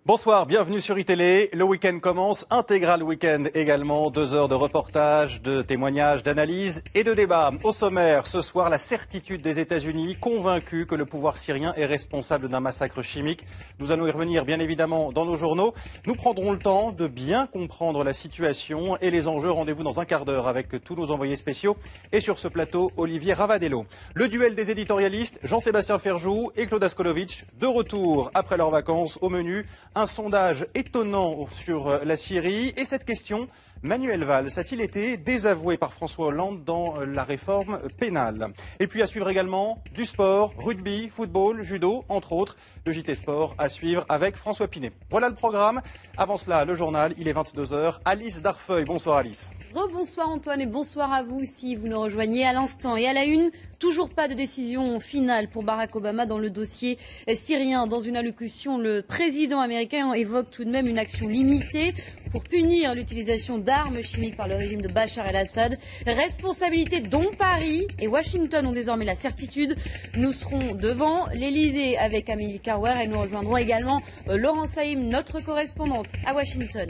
Bonsoir, bienvenue sur iTélé. Le week-end commence, intégral week-end également. 2 heures de reportage, de témoignages, d'analyses et de débats. Au sommaire, ce soir, la certitude des États-Unis, convaincus que le pouvoir syrien est responsable d'un massacre chimique. Nous allons y revenir bien évidemment dans nos journaux. Nous prendrons le temps de bien comprendre la situation et les enjeux. Rendez-vous dans un quart d'heure avec tous nos envoyés spéciaux. Et sur ce plateau, Olivier Ravadello. Le duel des éditorialistes, Jean-Sébastien Ferjou et Claude Askolovitch, de retour après leurs vacances. Au menu, un sondage étonnant sur la Syrie et cette question, Manuel Valls a-t-il été désavoué par François Hollande dans la réforme pénale? Et puis à suivre également du sport, rugby, football, judo, entre autres. Le JT Sport à suivre avec François Pinet. Voilà le programme. Avant cela, le journal, il est 22 h. Alice Darfeuille, bonsoir Alice. Rebonsoir Antoine et bonsoir à vous si vous nous rejoignez à l'instant. Et à la une, toujours pas de décision finale pour Barack Obama dans le dossier syrien. Dans une allocution, le président américain évoque tout de même une action limitée pour punir l'utilisation d'armes chimiques par le régime de Bachar el-Assad. Responsabilité dont Paris et Washington ont désormais la certitude. Nous serons devant l'Elysée avec Amélie Carwer et nous rejoindrons également Laurence Saïm, notre correspondante à Washington.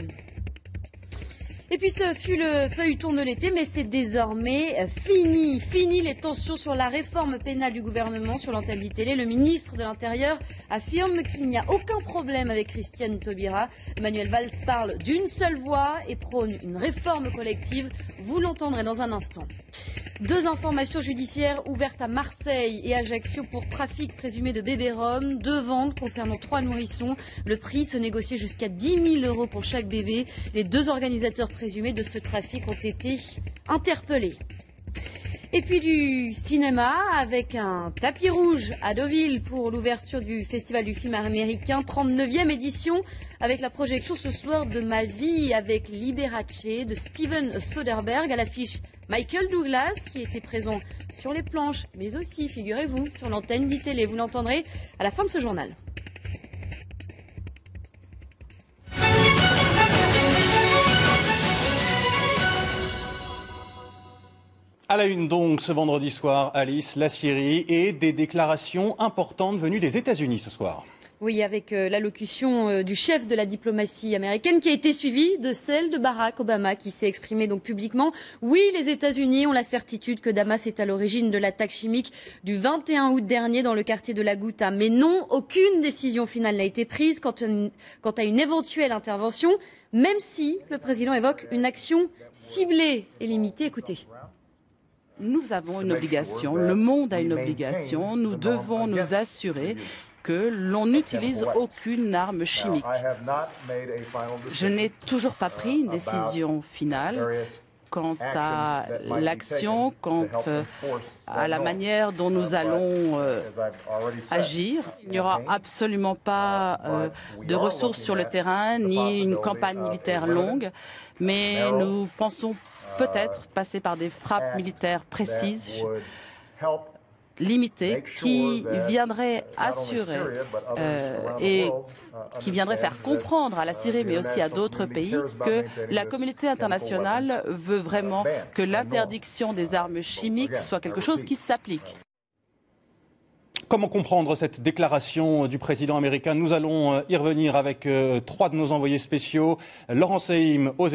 Et puis ce fut le feuilleton de l'été, mais c'est désormais fini. Fini les tensions sur la réforme pénale du gouvernement sur l'antenne d'ITélé. Le ministre de l'Intérieur affirme qu'il n'y a aucun problème avec Christiane Taubira. Manuel Valls parle d'une seule voix et prône une réforme collective. Vous l'entendrez dans un instant. 2 informations judiciaires ouvertes à Marseille et Ajaccio pour trafic présumé de bébés roms. 2 ventes concernant 3 nourrissons. Le prix se négociait jusqu'à 10 000 € pour chaque bébé. Les 2 organisateurs présumés de ce trafic ont été interpellés. Et puis du cinéma avec un tapis rouge à Deauville pour l'ouverture du Festival du film américain, 39e édition, avec la projection ce soir de Ma vie avec Liberace de Steven Soderbergh, à l'affiche Michael Douglas qui était présent sur les planches, mais aussi, figurez-vous, sur l'antenne d'ITélé. Vous l'entendrez à la fin de ce journal. À la une donc ce vendredi soir, Alice, la Syrie et des déclarations importantes venues des États-Unis ce soir. Oui, avec l'allocution du chef de la diplomatie américaine qui a été suivie de celle de Barack Obama qui s'est exprimé donc publiquement. Oui, les États-Unis ont la certitude que Damas est à l'origine de l'attaque chimique du 21 août dernier dans le quartier de la Ghouta. Mais non, aucune décision finale n'a été prise quant à une éventuelle intervention, même si le président évoque une action ciblée et limitée. Écoutez. Nous avons une obligation, le monde a une obligation, nous devons nous assurer que l'on n'utilise aucune arme chimique. Je n'ai toujours pas pris une décision finale quant à l'action, quant à la manière dont nous allons agir. Il n'y aura absolument pas de ressources sur le terrain, ni une campagne militaire longue, mais nous pensons peut-être passer par des frappes militaires précises, limitées, qui viendraient assurer et qui viendraient faire comprendre à la Syrie, mais aussi à d'autres pays, que la communauté internationale veut vraiment que l'interdiction des armes chimiques soit quelque chose qui s'applique. Comment comprendre cette déclaration du président américain? Nous allons y revenir avec 3 de nos envoyés spéciaux. Laurence Saïm aux